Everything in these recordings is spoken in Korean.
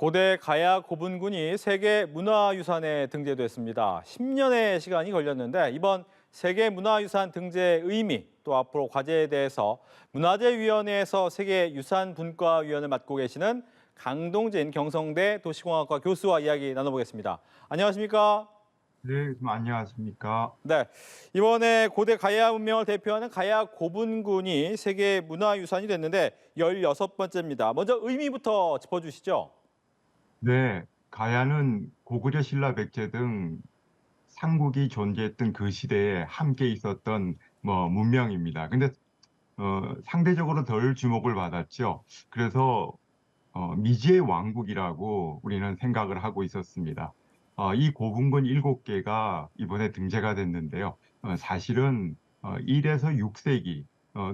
고대 가야 고분군이 세계 문화유산에 등재됐습니다. 10년의 시간이 걸렸는데 이번 세계문화유산 등재 의미 또 앞으로 과제에 대해서 문화재위원회에서 세계유산분과위원을 맡고 계시는 강동진 경성대 도시공학과 교수와 이야기 나눠보겠습니다. 안녕하십니까? 네, 안녕하십니까. 네, 이번에 고대 가야 문명을 대표하는 가야 고분군이 세계문화유산이 됐는데 16번째입니다. 먼저 의미부터 짚어주시죠. 네, 가야는 고구려 신라 백제 등 삼국이 존재했던 그 시대에 함께 있었던 문명입니다. 근데 상대적으로 덜 주목을 받았죠. 그래서 미지의 왕국이라고 우리는 생각을 하고 있었습니다. 이 고분군 7개가 이번에 등재가 됐는데요. 사실은 1에서 6세기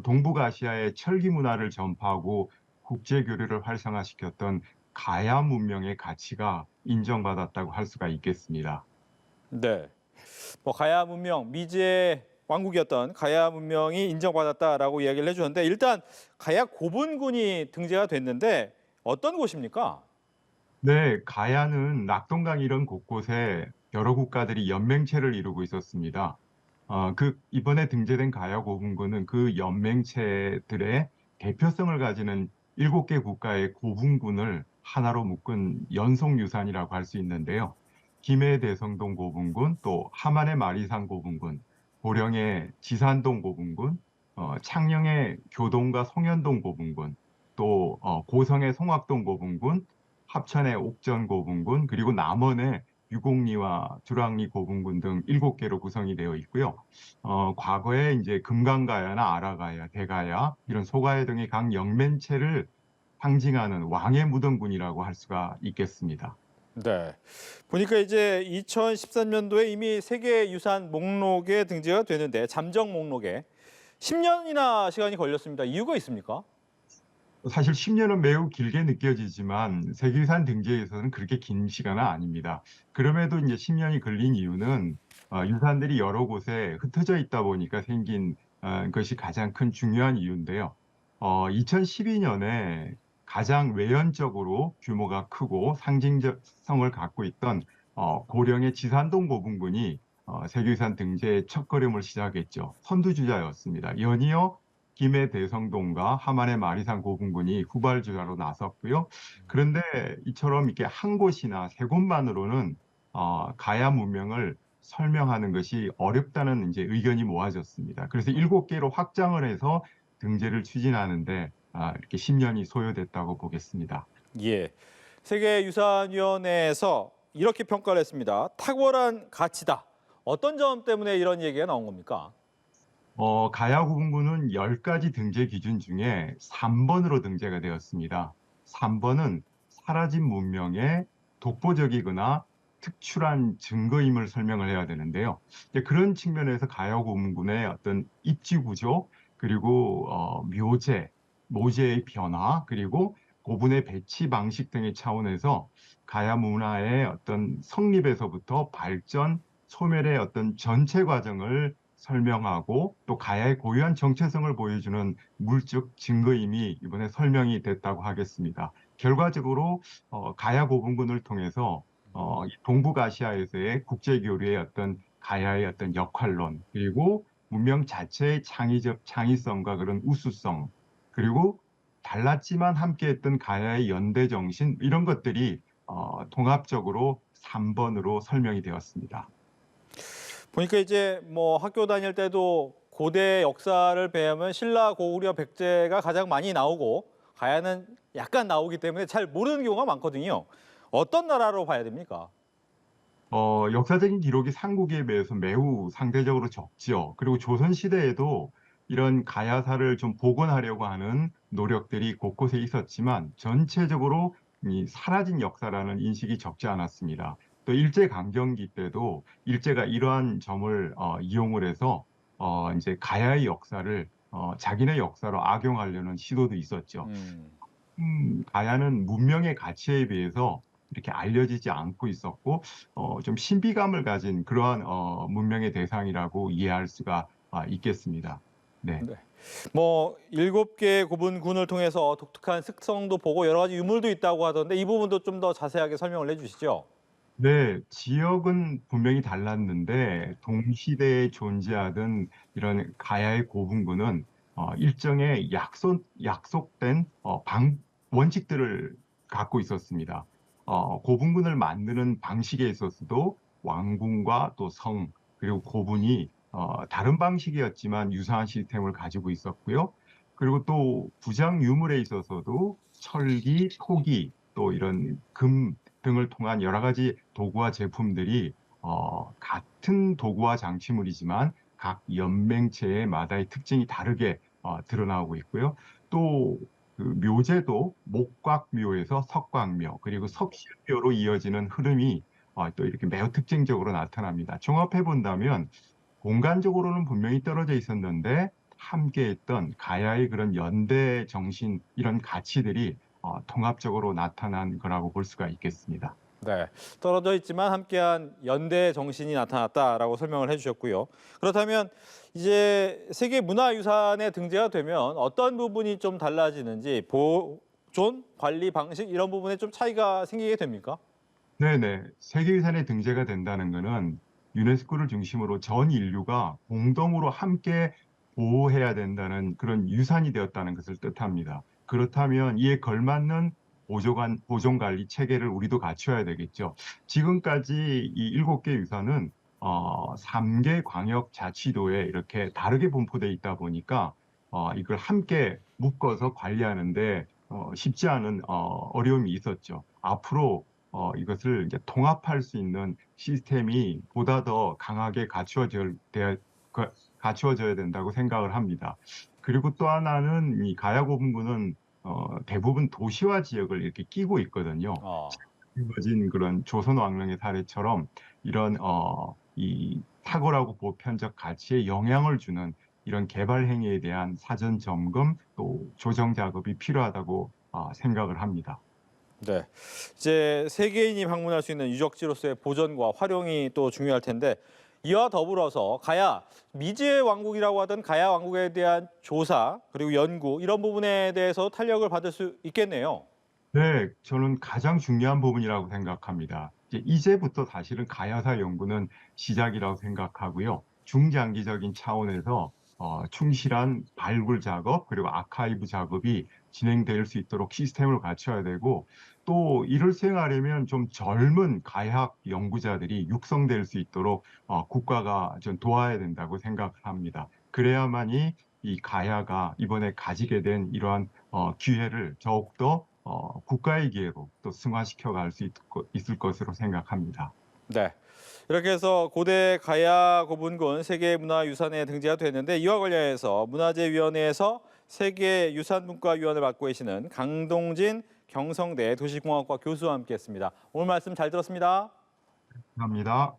동북아시아의 철기 문화를 전파하고 국제 교류를 활성화시켰던 가야 문명의 가치가 인정받았다고 할 수가 있겠습니다. 네. 가야 문명, 미지의 왕국이었던 가야 문명이 인정받았다라고 이야기를 해주셨는데 일단 가야 고분군이 등재가 됐는데 어떤 곳입니까? 네, 가야는 낙동강 이런 곳곳에 여러 국가들이 연맹체를 이루고 있었습니다. 이번에 등재된 가야 고분군은 그 연맹체들의 대표성을 가지는 7개 국가의 고분군을 하나로 묶은 연속유산이라고 할 수 있는데요. 김해 대성동 고분군, 또 함안의 마리산 고분군, 고령의 지산동 고분군, 창녕의 교동과 송현동 고분군, 또 고성의 송악동 고분군, 합천의 옥전 고분군, 그리고 남원의 유곡리와 주랑리 고분군 등 7개로 구성이 되어 있고요. 과거에 이제 금강가야나 아라가야, 대가야 이런 소가야 등의 각 영면체를 상징하는 왕의 무덤군이라고 할 수가 있겠습니다. 네. 보니까 이제 2013년도에 이미 세계유산 목록에 등재가 되는데 잠정 목록에 10년이나 시간이 걸렸습니다. 이유가 있습니까? 사실 10년은 매우 길게 느껴지지만 세계유산 등재에서는 그렇게 긴 시간은 아닙니다. 그럼에도 이제 10년이 걸린 이유는 유산들이 여러 곳에 흩어져 있다 보니까 생긴 것이 가장 큰 중요한 이유인데요. 2012년에 가장 외연적으로 규모가 크고 상징적 성을 갖고 있던 고령의 지산동 고분군이 세계유산 등재의 첫걸음을 시작했죠. 선두주자였습니다. 연이어 김해 대성동과 함안의 마리산 고분군이 후발주자로 나섰고요. 그런데 이처럼 이렇게 한 곳이나 세 곳만으로는 가야 문명을 설명하는 것이 어렵다는 이제 의견이 모아졌습니다. 그래서 7개로 확장을 해서 등재를 추진하는데 이렇게 10년이 소요됐다고 보겠습니다. 예. 세계유산위원회에서 이렇게 평가를 했습니다. 탁월한 가치다. 어떤 점 때문에 이런 얘기가 나온 겁니까? 가야 구분구는 10가지 등재 기준 중에 3번으로 등재가 되었습니다. 3번은 사라진 문명의 독보적이거나 특출한 증거임을 설명을 해야 되는데요. 이제 그런 측면에서 가야 구분군의 어떤 입지 구조, 그리고 묘제, 모재의 변화, 그리고 고분의 배치 방식 등의 차원에서 가야 문화의 어떤 성립에서부터 발전, 소멸의 어떤 전체 과정을 설명하고 또 가야의 고유한 정체성을 보여주는 물적 증거임이 이번에 설명이 됐다고 하겠습니다. 결과적으로 가야 고분군을 통해서 동북아시아에서의 국제교류의 어떤 가야의 어떤 역할론, 그리고 문명 자체의 창의적 창의성과 그런 우수성, 그리고 달랐지만 함께했던 가야의 연대 정신, 이런 것들이 통합적으로 3번으로 설명이 되었습니다. 보니까 이제 학교 다닐 때도 고대 역사를 배우면 신라, 고구려, 백제가 가장 많이 나오고 가야는 약간 나오기 때문에 잘 모르는 경우가 많거든요. 어떤 나라로 봐야 됩니까? 역사적인 기록이 삼국에 비해서 매우 상대적으로 적지요. 그리고 조선시대에도 이런 가야사를 좀 복원하려고 하는 노력들이 곳곳에 있었지만 전체적으로 이 사라진 역사라는 인식이 적지 않았습니다. 또 일제강점기 때도 일제가 이러한 점을 이용을 해서 이제 가야의 역사를 자기네 역사로 악용하려는 시도도 있었죠. 음. 가야는 문명의 가치에 비해서 이렇게 알려지지 않고 있었고, 좀 신비감을 가진 그러한 문명의 대상이라고 이해할 수가 있겠습니다. 네. 네. 뭐 7개의 고분군을 통해서 독특한 특성도 보고 여러 가지 유물도 있다고 하던데 이 부분도 좀 더 자세하게 설명을 해주시죠. 네, 지역은 분명히 달랐는데 동시대에 존재하던 이런 가야의 고분군은 일정의 약속된 원칙들을 갖고 있었습니다. 고분군을 만드는 방식에 있어서도 왕궁과 또 성, 그리고 고분이 다른 방식이었지만 유사한 시스템을 가지고 있었고요. 그리고 또 부장 유물에 있어서도 철기, 토기, 또 이런 금 등을 통한 여러 가지 도구와 제품들이 같은 도구와 장치물이지만 각 연맹체마다의 특징이 다르게 드러나고 있고요. 또 그 묘제도 목곽묘에서 석곽묘 그리고 석실묘로 이어지는 흐름이 또 이렇게 매우 특징적으로 나타납니다. 종합해 본다면 공간적으로는 분명히 떨어져 있었는데 함께했던 가야의 그런 연대 정신 이런 가치들이 통합적으로 나타난 거라고 볼 수가 있겠습니다. 네, 떨어져 있지만 함께한 연대 정신이 나타났다라고 설명을 해주셨고요. 그렇다면 이제 세계 문화유산에 등재가 되면 어떤 부분이 좀 달라지는지 보존, 관리 방식 이런 부분에 좀 차이가 생기게 됩니까? 네네. 세계유산에 등재가 된다는 것은 유네스코를 중심으로 전 인류가 공동으로 함께 보호해야 된다는 그런 유산이 되었다는 것을 뜻합니다. 그렇다면 이에 걸맞는 보존 관리 체계를 우리도 갖춰야 되겠죠. 지금까지 이 7개 유산은 3개 광역 자치도에 이렇게 다르게 분포돼 있다 보니까 이걸 함께 묶어서 관리하는데 쉽지 않은 어려움이 있었죠. 앞으로 이것을 이제 통합할 수 있는 시스템이 보다 더 강하게 갖추어져야 된다고 생각을 합니다. 그리고 또 하나는 이 가야고분군은 대부분 도시화 지역을 이렇게 끼고 있거든요. 어, 이어진 그런 조선 왕릉의 사례처럼 이런 이 탁월하고 보편적 가치에 영향을 주는 이런 개발 행위에 대한 사전 점검 또 조정 작업이 필요하다고 생각을 합니다. 네. 이제 세계인이 방문할 수 있는 유적지로서의 보존과 활용이 또 중요할 텐데 이와 더불어서 가야 미지의 왕국이라고 하던 가야 왕국에 대한 조사 그리고 연구 이런 부분에 대해서 탄력을 받을 수 있겠네요. 네, 저는 가장 중요한 부분이라고 생각합니다. 이제부터 사실은 가야사 연구는 시작이라고 생각하고요. 중장기적인 차원에서 충실한 발굴 작업 그리고 아카이브 작업이 진행될 수 있도록 시스템을 갖춰야 되고 또 이를 수행하려면 좀 젊은 가약 연구자들이 육성될 수 있도록 국가가 좀 도와야 된다고 생각합니다. 그래야만이 이 가야가 이번에 가지게 된 이러한 기회를 더욱더 국가의 기회로 또 승화시켜 갈 수 있을 것으로 생각합니다. 네. 이렇게 해서 고대 가야 고분군 세계문화유산에 등재가 됐는데 이와 관련해서 문화재위원회에서 세계유산문화위원을 맡고 계시는 강동진 경성대 도시공학과 교수와 함께했습니다. 오늘 말씀 잘 들었습니다. 감사합니다.